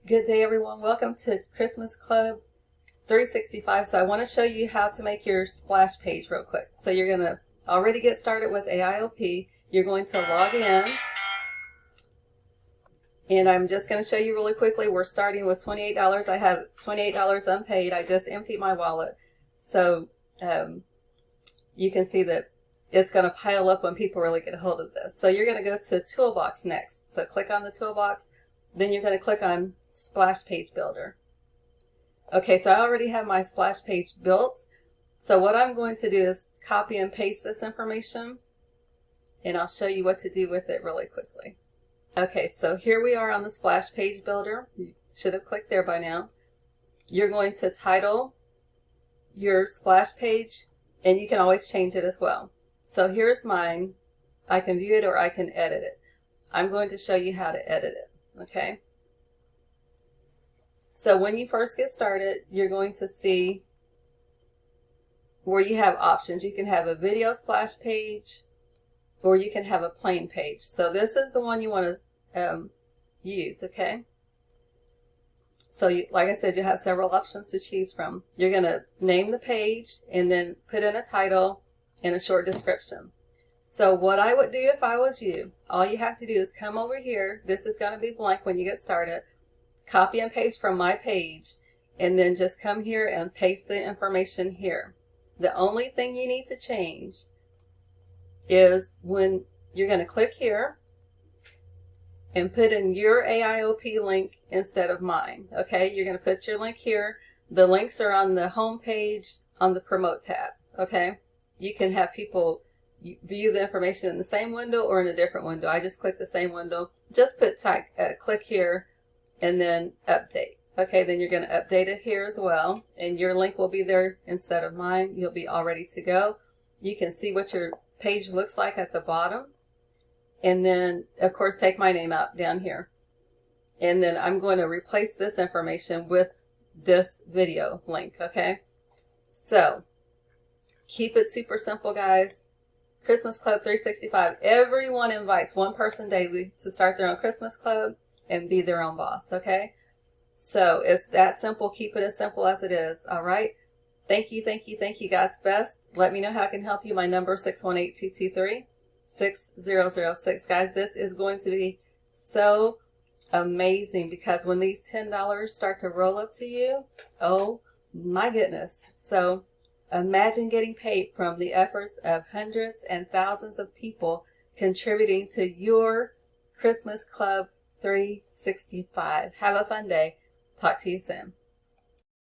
Good day, everyone. Welcome to Christmas Club 365. So I want to show you how to make your splash page real quick. So you're going to already get started with AIOP. You're going to log in. And I'm just going to show you really quickly. We're starting with $28. I have $28 unpaid. I just emptied my wallet. So you can see that it's going to pile up when people really get a hold of this. So you're going to go to Toolbox next. So click on the Toolbox. Then you're going to click on Splash Page Builder. Okay, so I already have my splash page built. So what I'm going to do is copy and paste this information, and I'll show you what to do with it really quickly. Okay, so here we are on the Splash Page Builder. You should have clicked there by now. You're going to title your splash page, and you can always change it as well. So here's mine. I can view it or I can edit it. I'm going to show you how to edit it, okay? So when you first get started, you're going to see where you have options. You can have a video splash page, or you can have a plain page. So this is the one you want to use, okay? So like I said, you have several options to choose from. You're going to name the page and then put in a title and a short description. So what I would do if I was you, all you have to do is come over here. This is going to be blank when you get started. Copy and paste from my page, and then just come here and paste the information here. The only thing you need to change is when you're going to click here and put in your AIOP link instead of mine. Okay, you're going to put your link here. The links are on the home page on the Promote tab. Okay, you can have people view the information in the same window or in a different window. I just click the same window. Just put click here and then update. Okay, then you're going to update it here as well, and your link will be there instead of mine. You'll be all ready to go. You can see what your page looks like at the bottom, and then of course take my name out down here, and then I'm going to replace this information with this video link. Okay, so keep it super simple, guys. Christmas Club 365, everyone invites one person daily to start their own Christmas club and be their own boss, okay? So it's that simple. Keep it as simple as it is, all right? Thank you, thank you, thank you. God's best. Let me know how I can help you. My number is 618-223-6006. Guys, this is going to be so amazing because when these $10 start to roll up to you, oh my goodness. So imagine getting paid from the efforts of hundreds and thousands of people contributing to your Christmas Club 365. Have a fun day. Talk to you soon.